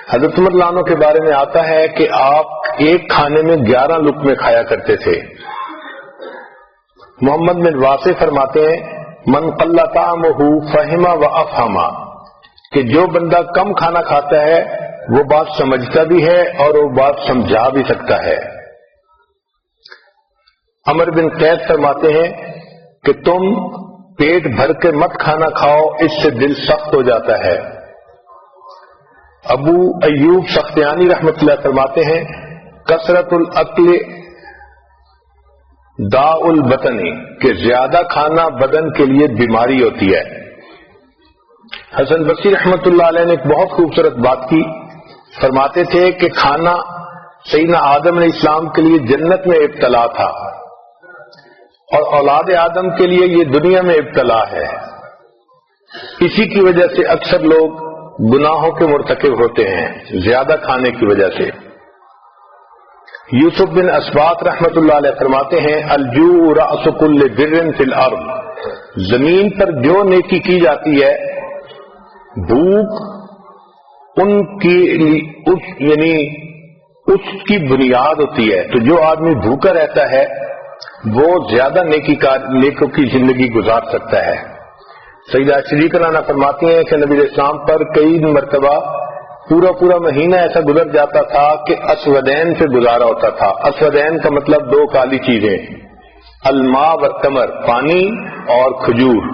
حضرت عمر رضی اللہ عنہ کے بارے میں آتا ہے کہ آپ ایک کھانے میں 11 لقمے کھایا کرتے تھے۔ محمد بن واسع فرماتے ہیں من قل طعمہ فہم و افہم، کہ جو بندہ کم کھانا کھاتا ہے وہ بات سمجھتا بھی ہے اور وہ بات سمجھا بھی سکتا ہے۔ عمر بن قیس فرماتے ہیں کہ تم پیٹ بھر کے مت کھانا کھاؤ، اس سے دل سخت ہو جاتا ہے۔ ابو ایوب سختیانی رحمۃ اللہ فرماتے ہیں کثرت الاکل داء البطن، کہ زیادہ کھانا بدن کے لیے بیماری ہوتی ہے۔ حسن بصری رحمۃ اللہ علیہ نے ایک بہت خوبصورت بات کی، فرماتے تھے کہ کھانا سیدنا آدم علیہ السلام کے لیے جنت میں ابتلا تھا، اور اولاد آدم کے لیے یہ دنیا میں ابتلا ہے۔ اسی کی وجہ سے اکثر لوگ گناہوں کے مرتکب ہوتے ہیں، زیادہ کھانے کی وجہ سے۔ یوسف بن اسباط رحمۃ اللہ علیہ فرماتے ہیں الجوع رأس کل بر فی الارض، زمین پر جو نیکی کی جاتی ہے بھوک ان کی یعنی اس کی بنیاد ہوتی ہے۔ تو جو آدمی بھوکا رہتا ہے وہ زیادہ نیکوں کی زندگی گزار سکتا ہے۔ سیدہ صدیقہ رضی اللہ فرماتی ہیں کہ نبی اسلام پر کئی مرتبہ پورا مہینہ ایسا گزر جاتا تھا کہ اسودین سے گزارا ہوتا تھا۔ اسودین کا مطلب دو کالی چیزیں، الماء والتمر، پانی اور کھجور۔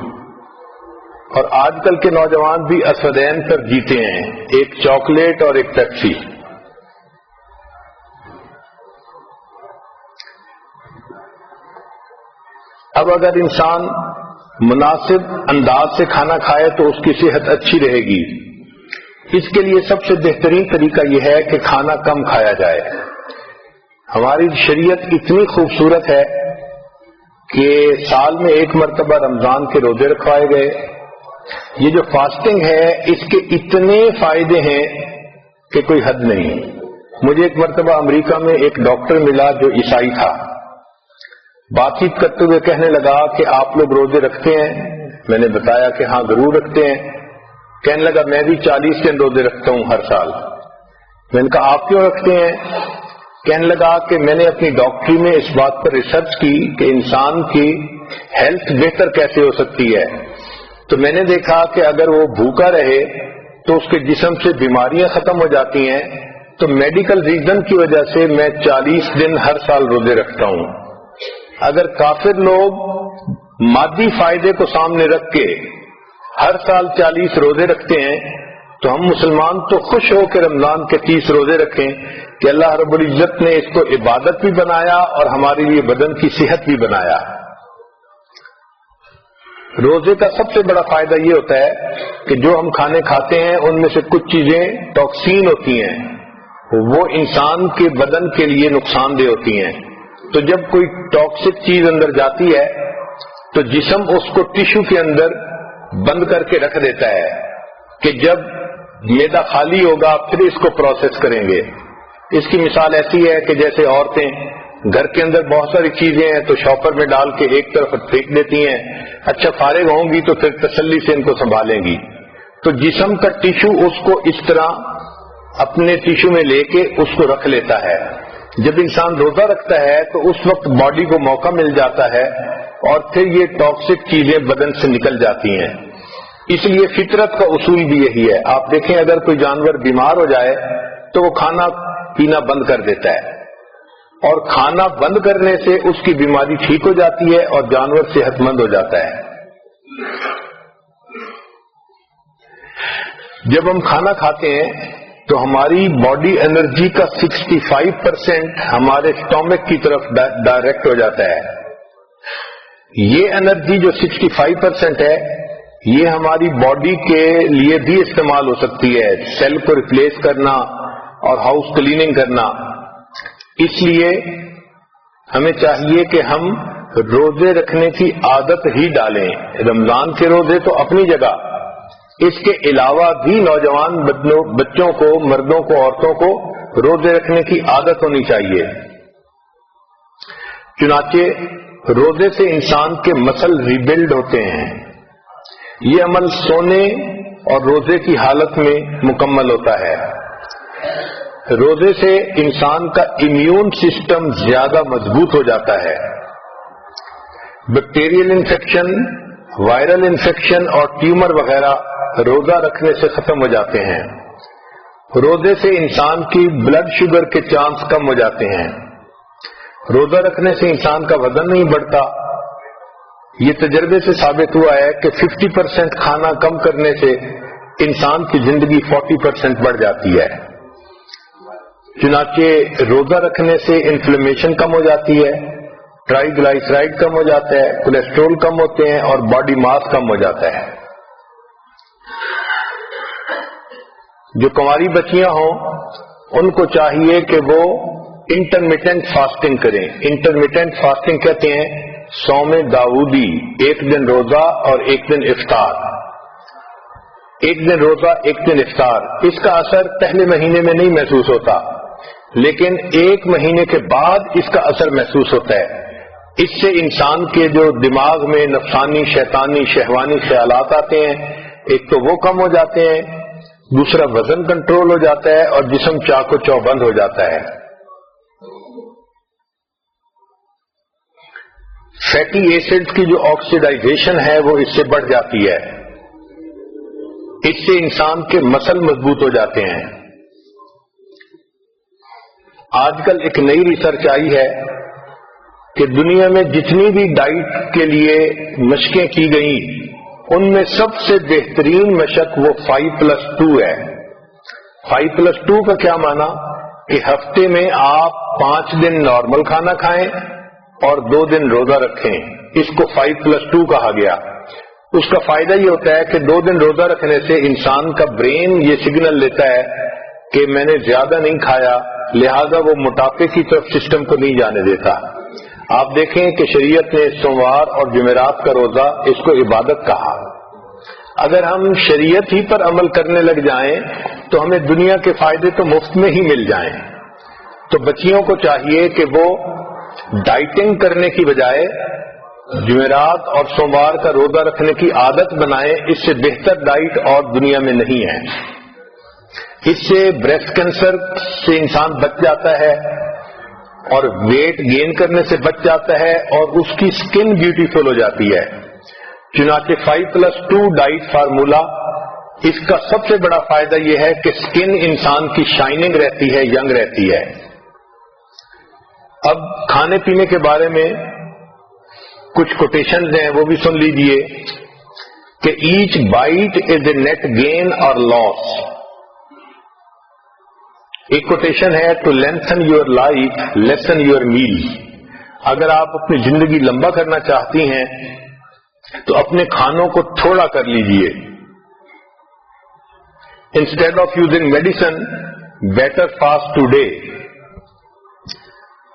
اور آج کل کے نوجوان بھی اسودین پر جیتے ہیں، ایک چاکلیٹ اور ایک پیپسی۔ اب اگر انسان مناسب انداز سے کھانا کھائے تو اس کی صحت اچھی رہے گی۔ اس کے لیے سب سے بہترین طریقہ یہ ہے کہ کھانا کم کھایا جائے۔ ہماری شریعت اتنی خوبصورت ہے کہ سال میں ایک مرتبہ رمضان کے روزے رکھوائے گئے۔ یہ جو فاسٹنگ ہے اس کے اتنے فائدے ہیں کہ کوئی حد نہیں۔ مجھے ایک مرتبہ امریکہ میں ایک ڈاکٹر ملا جو عیسائی تھا، بات چیت کرتے ہوئے کہنے لگا کہ آپ لوگ روزے رکھتے ہیں؟ میں نے بتایا کہ ہاں ضرور رکھتے ہیں۔ کہنے لگا میں بھی 40 دن روزے رکھتا ہوں ہر سال۔ میں نے کہا آپ کیوں رکھتے ہیں؟ کہنے لگا کہ میں نے اپنی ڈاکٹری میں اس بات پر ریسرچ کی کہ انسان کی ہیلتھ بہتر کیسے ہو سکتی ہے، تو میں نے دیکھا کہ اگر وہ بھوکا رہے تو اس کے جسم سے بیماریاں ختم ہو جاتی ہیں، تو میڈیکل ریزن کی وجہ سے میں 40 دن ہر سال روزے رکھتا ہوں۔ اگر کافر لوگ مادی فائدے کو سامنے رکھ کے ہر سال 40 روزے رکھتے ہیں تو ہم مسلمان تو خوش ہو کے رمضان کے 30 روزے رکھیں کہ اللہ رب العزت نے اس کو عبادت بھی بنایا اور ہمارے لیے بدن کی صحت بھی بنایا۔ روزے کا سب سے بڑا فائدہ یہ ہوتا ہے کہ جو ہم کھانے کھاتے ہیں ان میں سے کچھ چیزیں ٹاکسین ہوتی ہیں، وہ انسان کے بدن کے لیے نقصان دہ ہوتی ہیں۔ تو جب کوئی ٹاکسک چیز اندر جاتی ہے تو جسم اس کو ٹیشو کے اندر بند کر کے رکھ دیتا ہے کہ جب معدہ خالی ہوگا پھر اس کو پروسیس کریں گے۔ اس کی مثال ایسی ہے کہ جیسے عورتیں گھر کے اندر بہت ساری چیزیں ہیں تو شاپر میں ڈال کے ایک طرف پھینک دیتی ہیں، اچھا فارغ ہوں گی تو پھر تسلی سے ان کو سنبھالیں گی۔ تو جسم کا ٹیشو اس کو اس طرح اپنے ٹیشو میں لے کے اس کو رکھ لیتا ہے۔ جب انسان روزہ رکھتا ہے تو اس وقت باڈی کو موقع مل جاتا ہے اور پھر یہ ٹاکسک چیزیں بدن سے نکل جاتی ہیں۔ اس لیے فطرت کا اصول بھی یہی ہے۔ آپ دیکھیں اگر کوئی جانور بیمار ہو جائے تو وہ کھانا پینا بند کر دیتا ہے، اور کھانا بند کرنے سے اس کی بیماری ٹھیک ہو جاتی ہے اور جانور صحت مند ہو جاتا ہے۔ جب ہم کھانا کھاتے ہیں تو ہماری باڈی انرجی کا 65% ہمارے اسٹومک کی طرف ڈائریکٹ ہو جاتا ہے۔ یہ انرجی جو 65% ہے یہ ہماری باڈی کے لیے بھی استعمال ہو سکتی ہے، سیل کو ریپلیس کرنا اور ہاؤس کلیننگ کرنا۔ اس لیے ہمیں چاہیے کہ ہم روزے رکھنے کی عادت ہی ڈالیں۔ رمضان کے روزے تو اپنی جگہ، اس کے علاوہ بھی نوجوان بچوں کو، مردوں کو، عورتوں کو روزے رکھنے کی عادت ہونی چاہیے۔ چنانچہ روزے سے انسان کے مسل ریبلڈ ہوتے ہیں۔ یہ عمل سونے اور روزے کی حالت میں مکمل ہوتا ہے۔ روزے سے انسان کا امیون سسٹم زیادہ مضبوط ہو جاتا ہے. بیکٹیریل انفیکشن، وائرل انفیکشن اور ٹیومر وغیرہ روزہ رکھنے سے ختم ہو جاتے ہیں. روزے سے انسان کی بلڈ شوگر کے چانس کم ہو جاتے ہیں. روزہ رکھنے سے انسان کا وزن نہیں بڑھتا. یہ تجربے سے ثابت ہوا ہے کہ 50% کھانا کم کرنے سے انسان کی زندگی 40% بڑھ جاتی ہے. چنانچہ روزہ رکھنے سے انفلیمیشن کم ہو جاتی ہے، ٹرائی گلائسرائڈ کم ہو جاتا ہے، کولیسٹرول کم ہوتے ہیں اور باڈی ماس کم ہو جاتا ہے. جو کنواری بچیاں ہوں ان کو چاہیے کہ وہ انٹرمیٹنٹ فاسٹنگ کریں. انٹرمیٹنٹ فاسٹنگ کہتے ہیں صوم داؤدی، ایک دن روزہ اور ایک دن افطار. ایک دن روزہ ایک دن افطار، اس کا اثر پہلے مہینے میں نہیں محسوس ہوتا، لیکن ایک مہینے کے بعد اس کا اثر محسوس ہوتا ہے. اس سے انسان کے جو دماغ میں نفسانی، شیطانی، شہوانی خیالات آتے ہیں، ایک تو وہ کم ہو جاتے ہیں، دوسرا وزن کنٹرول ہو جاتا ہے اور جسم چاق و چوبند ہو جاتا ہے. فیٹی ایسڈز کی جو آکسیڈائزیشن ہے وہ اس سے بڑھ جاتی ہے. اس سے انسان کے مسل مضبوط ہو جاتے ہیں. آج کل ایک نئی ریسرچ آئی ہے کہ دنیا میں جتنی بھی ڈائٹ کے لیے مشقیں کی گئیں ان میں سب سے بہترین مشق وہ 5+2 ہے. 5+2 کا کیا معنی کہ ہفتے میں آپ 5 دن نارمل کھانا کھائیں اور 2 دن روزہ رکھیں. اس کو 5+2 کہا گیا. اس کا فائدہ یہ ہوتا ہے کہ 2 دن روزہ رکھنے سے انسان کا برین یہ سگنل لیتا ہے کہ میں نے زیادہ نہیں کھایا، لہذا وہ موٹاپے کی طرف سسٹم کو نہیں جانے دیتا. آپ دیکھیں کہ شریعت نے سوموار اور جمعرات کا روزہ اس کو عبادت کہا. اگر ہم شریعت ہی پر عمل کرنے لگ جائیں تو ہمیں دنیا کے فائدے تو مفت میں ہی مل جائیں. تو بچیوں کو چاہیے کہ وہ ڈائٹنگ کرنے کی بجائے جمعرات اور سوموار کا روزہ رکھنے کی عادت بنائیں. اس سے بہتر ڈائٹ اور دنیا میں نہیں ہے. اس سے بریسٹ کینسر سے انسان بچ جاتا ہے اور ویٹ گین کرنے سے بچ جاتا ہے اور اس کی سکن بیوٹیفل ہو جاتی ہے. چنانچہ 5+2 ڈائٹ فارمولا، اس کا سب سے بڑا فائدہ یہ ہے کہ سکن انسان کی شائننگ رہتی ہے، ینگ رہتی ہے. اب کھانے پینے کے بارے میں کچھ کوٹیشنز ہیں وہ بھی سن لیجئے کہ each bite is a net gain or loss. ایک کوٹیشن ہے to lengthen your life lessen your meal. اگر آپ اپنی زندگی لمبا کرنا چاہتی ہیں تو اپنے کھانوں کو تھوڑا کر لیجئے. Instead of using medicine better fast today.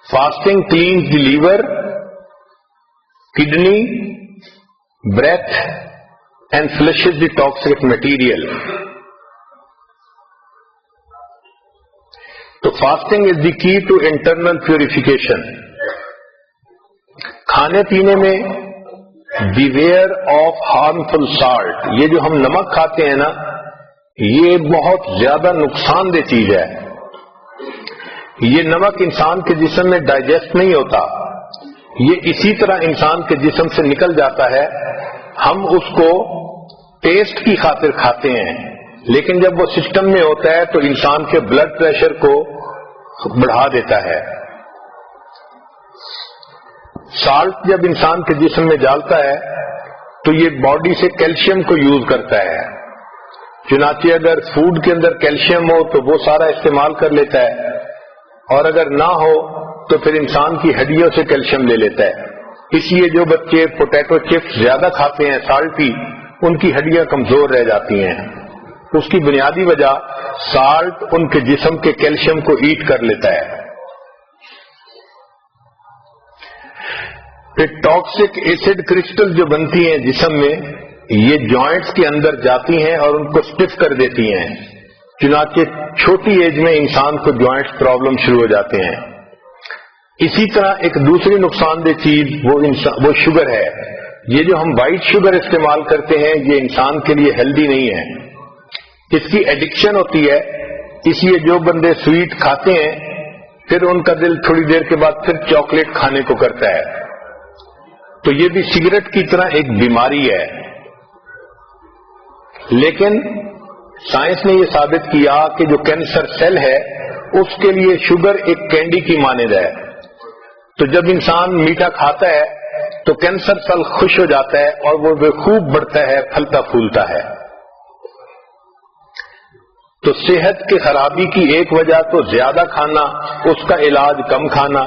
Fasting cleanse the liver, kidney, breath and flushes the toxic material. So fasting is the key to internal purification. کھانے پینے میں beware of harmful salt. یہ جو ہم نمک کھاتے ہیں نا، یہ بہت زیادہ نقصان دہ چیز ہے. یہ نمک انسان کے جسم میں ڈائجسٹ نہیں ہوتا، یہ اسی طرح انسان کے جسم سے نکل جاتا ہے. ہم اس کو ٹیسٹ کی خاطر کھاتے ہیں، لیکن جب وہ سسٹم میں ہوتا ہے تو انسان کے بلڈ پریشر کو بڑھا دیتا ہے. سالٹ جب انسان کے جسم میں ڈالتا ہے تو یہ باڈی سے کیلشیم کو یوز کرتا ہے. چنانچہ اگر فوڈ کے اندر کیلشیم ہو تو وہ سارا استعمال کر لیتا ہے، اور اگر نہ ہو تو پھر انسان کی ہڈیوں سے کیلشیم لے لیتا ہے. اس لیے جو بچے پوٹیٹو چپس زیادہ کھاتے ہیں سالٹی، ان کی ہڈیاں کمزور رہ جاتی ہیں. اس کی بنیادی وجہ سالٹ ان کے جسم کے کیلشیم کو ایٹ کر لیتا ہے. پھر ٹاکسک ایسڈ کرسٹل جو بنتی ہیں جسم میں، یہ جوائنٹس کے اندر جاتی ہیں اور ان کو اسٹف کر دیتی ہیں. چنانچہ چھوٹی ایج میں انسان کو جوائنٹس پرابلم شروع ہو جاتے ہیں. اسی طرح ایک دوسری نقصان دہ چیز وہ شوگر ہے. یہ جو ہم وائٹ شوگر استعمال کرتے ہیں یہ انسان کے لیے ہیلدی نہیں ہے. اس کی ایڈکشن ہوتی ہے اس لیے جو بندے سویٹ کھاتے ہیں پھر ان کا دل تھوڑی دیر کے بعد پھر چاکلیٹ کھانے کو کرتا ہے. تو یہ بھی سگریٹ کی طرح ایک بیماری ہے. لیکن سائنس نے یہ ثابت کیا کہ جو کینسر سیل ہے اس کے لیے شوگر ایک کینڈی کی مانند ہے. تو جب انسان میٹھا کھاتا ہے تو کینسر سیل خوش ہو جاتا ہے اور وہ خوب بڑھتا ہے، پھلتا پھولتا ہے. تو صحت کی خرابی کی ایک وجہ تو زیادہ کھانا، اس کا علاج کم کھانا،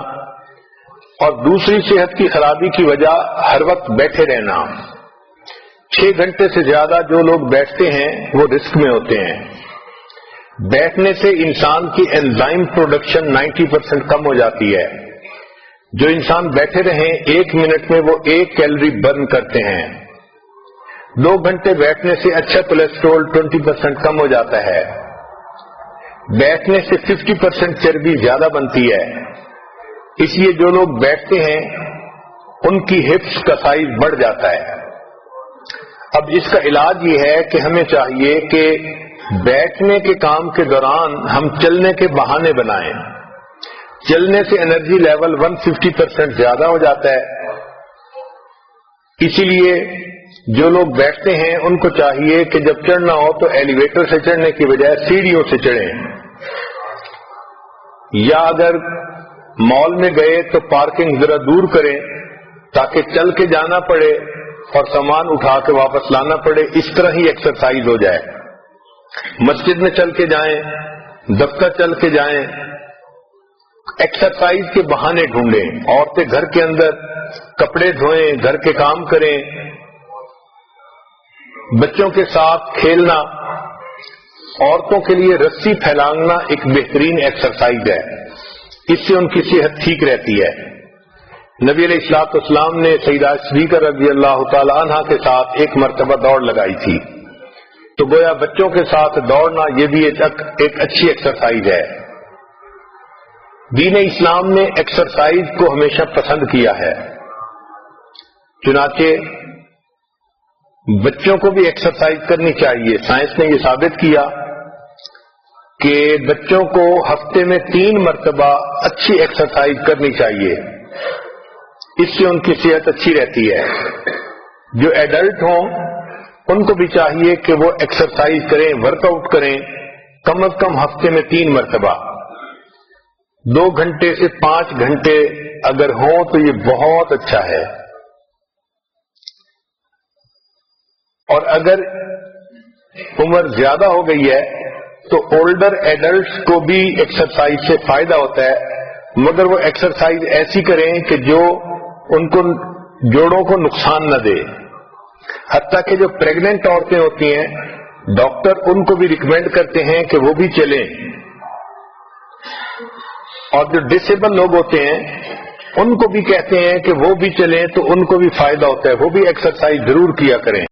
اور دوسری صحت کی خرابی کی وجہ ہر وقت بیٹھے رہنا. 6 گھنٹے سے زیادہ جو لوگ بیٹھتے ہیں وہ رسک میں ہوتے ہیں. بیٹھنے سے انسان کی انزائم پروڈکشن 90% کم ہو جاتی ہے. جو انسان بیٹھے رہیں 1 منٹ میں وہ 1 کیلوری برن کرتے ہیں. 2 گھنٹے بیٹھنے سے اچھا کولیسٹرول 20% کم ہو جاتا ہے. بیٹھنے سے 50% چربی زیادہ بنتی ہے. اس لیے جو لوگ بیٹھتے ہیں ان کی ہپس کا سائز بڑھ جاتا ہے. اب اس کا علاج یہ ہے کہ ہمیں چاہیے کہ بیٹھنے کے کام کے دوران ہم چلنے کے بہانے بنائیں. چلنے سے انرجی لیول 150% زیادہ ہو جاتا ہے. اسی لیے جو لوگ بیٹھتے ہیں ان کو چاہیے کہ جب چڑھنا ہو تو ایلیویٹر سے چڑھنے کی بجائے سیڑھیوں سے چڑھیں، یا اگر مال میں گئے تو پارکنگ ذرا دور کریں تاکہ چل کے جانا پڑے اور سامان اٹھا کے واپس لانا پڑے. اس طرح ہی ایکسرسائز ہو جائے. مسجد میں چل کے جائیں، دفتر چل کے جائیں، ایکسرسائز کے بہانے ڈھونڈیں. عورتیں گھر کے اندر کپڑے دھوئیں، گھر کے کام کریں، بچوں کے ساتھ کھیلنا. عورتوں کے لیے رسی پھیلانگنا ایک بہترین ایکسرسائز ہے. اس سے ان کی صحت ٹھیک رہتی ہے. نبی علیہ الصلوۃ والسلام نے سیدہ صدیقہ رضی اللہ تعالی عنہا کے ساتھ ایک مرتبہ دوڑ لگائی تھی. تو گویا بچوں کے ساتھ دوڑنا یہ بھی ایک اچھی ایکسرسائز ہے. دین اسلام نے ایکسرسائز کو ہمیشہ پسند کیا ہے. چنانچہ بچوں کو بھی ایکسرسائز کرنی چاہیے. سائنس نے یہ ثابت کیا کہ بچوں کو ہفتے میں 3 مرتبہ اچھی ایکسرسائز کرنی چاہیے. اس سے ان کی صحت اچھی رہتی ہے. جو ایڈلٹ ہوں ان کو بھی چاہیے کہ وہ ایکسرسائز کریں، ورک آؤٹ کریں، کم از کم ہفتے میں 3 مرتبہ. 2 گھنٹے سے 5 گھنٹے اگر ہوں تو یہ بہت اچھا ہے. اور اگر عمر زیادہ ہو گئی ہے تو اولڈر ایڈلٹس کو بھی ایکسرسائز سے فائدہ ہوتا ہے، مگر وہ ایکسرسائز ایسی کریں کہ جو ان کو جوڑوں کو نقصان نہ دے. حتیٰ کہ جو پریگننٹ عورتیں ہوتی ہیں ڈاکٹر ان کو بھی ریکمینڈ کرتے ہیں کہ وہ بھی چلیں. اور جو ڈسیبل لوگ ہوتے ہیں ان کو بھی کہتے ہیں کہ وہ بھی چلیں تو ان کو بھی فائدہ ہوتا ہے، وہ بھی ایکسرسائز ضرور کیا کریں.